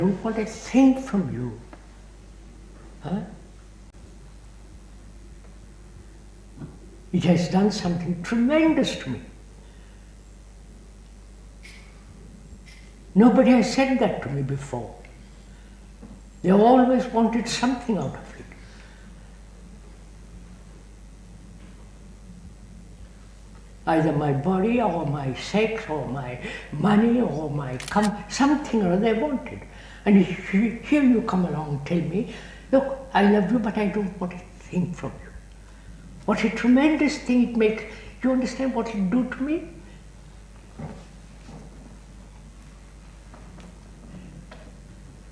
don't want a thing from you. Huh? It has done something tremendous to me. Nobody has said that to me before. They always wanted something out of it. Either my body or my sex or my money or my something or other they wanted. And here you come along and tell me, look, I love you, but I don't want a thing from you. What a tremendous thing it makes. You understand what it do to me?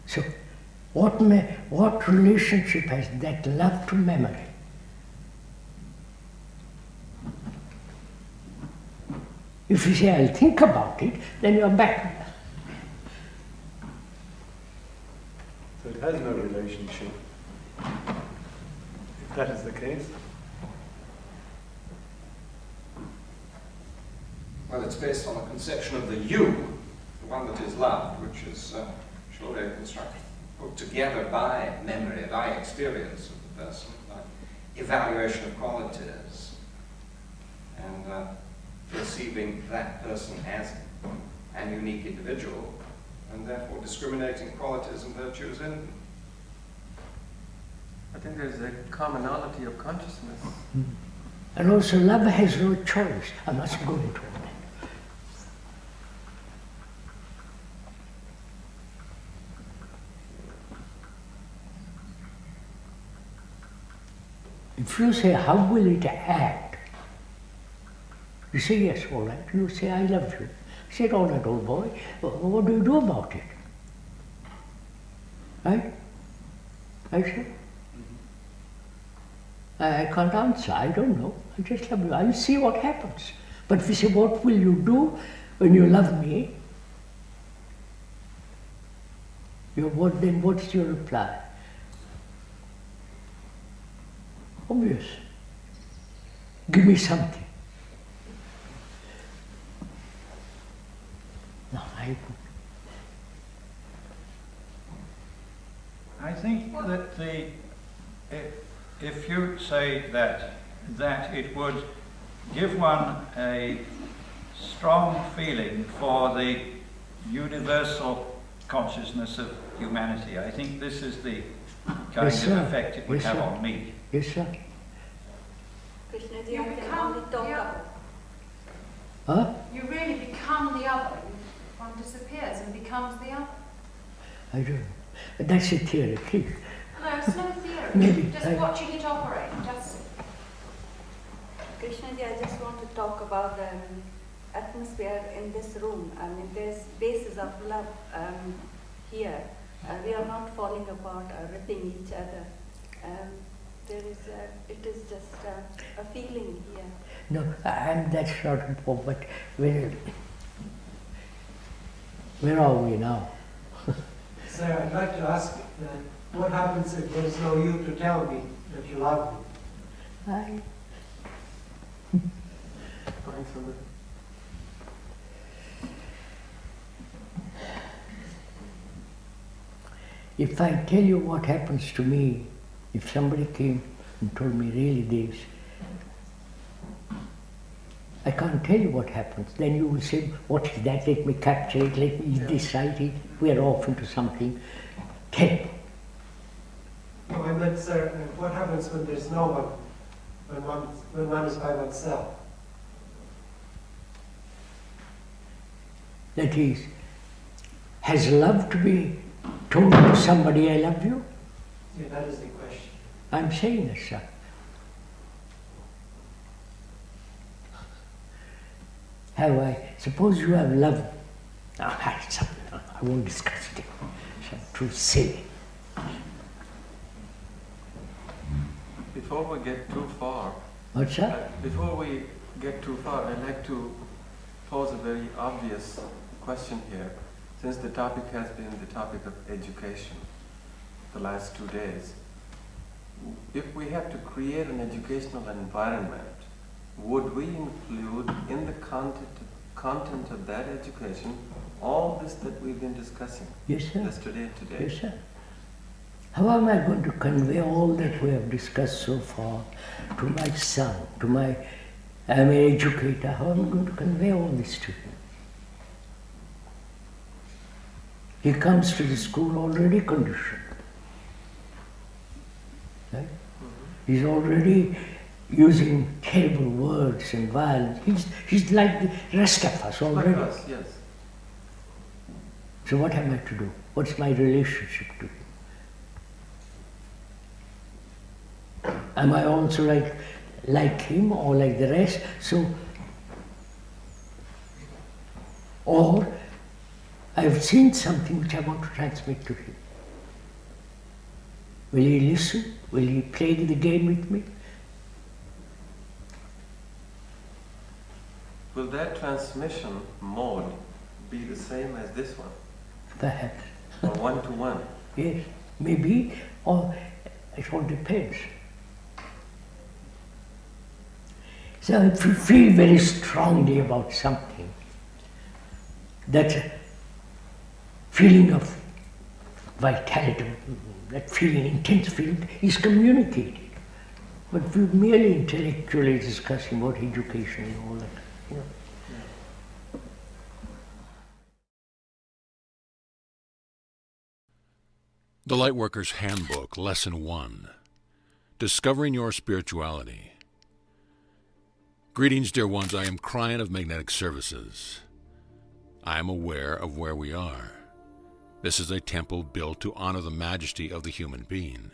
So, what relationship has that love to memory? If you say, I'll think about it, then you're back. So it has no relationship. If that is the case. Well, it's based on a conception of the you, the one that is loved, which is surely a construction put together by memory, by experience of the person, by evaluation of qualities, and perceiving that person as an unique individual, and therefore discriminating qualities and virtues in them. I think there's a commonality of consciousness. And also love has no choice. I must go into it. If you say, how will it act? You say, yes, all right. You say, I love you. I said, all right, old boy, what do you do about it? Right? I said, I can't answer, I don't know. I just love you. I'll see what happens. But if you say, what will you do when you love me? Then what's your reply? Obvious. Give me something. No, I think that if you say that it would give one a strong feeling for the universal consciousness of humanity, I think this is the kind Yes, of sir. effect it would Yes, have sir. on me. Yes, sir. Krishnaji, You I can become only the talk other. Huh? You really become the other. One disappears and becomes the other. I don't know. That's a theory, please. No, it's no theory. Maybe. Just watching it operate. Just Krishnaji, I just want to talk about the atmosphere in this room. I mean, there's basis of love here. We are not falling apart or ripping each other. It is just a feeling here. No, and that's not important, but where are we now? Sir, I'd like to ask what happens if there's no you to tell me that you love me? If I tell you what happens to me, if somebody came and told me really this, I can't tell you what happens. Then you will say, what is that? Let me capture it, let me decide it. We are off into something. Tell me. No, I meant, sir, what happens when there's no one, when one is by oneself? That is, has love to be told to somebody, I love you? Yeah, that is the question. I'm saying it, sir. Have I? Suppose you have love. No, that's something. I won't discuss it. It's too silly. Before we get too far, What's that? I'd like to pose a very obvious question here. Since the topic has been the topic of education the last 2 days, if we have to create an educational environment, would we include in the content of that education all this that we've been discussing Yes, sir. yesterday and today. Yes, sir. How am I going to convey all that we have discussed so far to my son, I'm an educator, how am I going to convey all this to him? He comes to the school already conditioned. Right? He's already using terrible words and violence. He's like the rest of us already. Like us, yes. So what am I to do? What's my relationship to him? Am I also like him or like the rest? Or I've seen something which I want to transmit to him. Will he listen? Will he play the game with me? Will that transmission mode be the same as this one? Perhaps. Or one-to-one? Yes, maybe, or it all depends. So if you feel very strongly about something, that feeling of vitality, that feeling, intense feeling, is communicated. But if you're merely intellectually discussing about education and all that, you know. The Lightworker's Handbook, Lesson 1, Discovering Your Spirituality. Greetings, dear ones. I am Cryan of Magnetic Services. I am aware of where we are. This is a temple built to honor the majesty of the human being.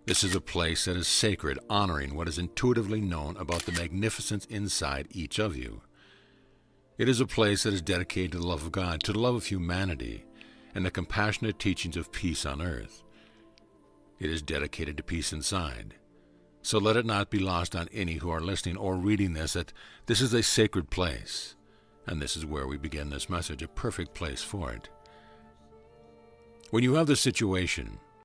This is a place that is sacred, honoring what is intuitively known about the magnificence inside each of you. It is a place that is dedicated to the love of God, to the love of humanity, and the compassionate teachings of peace on earth. It is dedicated to peace inside. So let it not be lost on any who are listening or reading this that this is a sacred place, and this is where we begin this message, a perfect place for it. When you have this situation,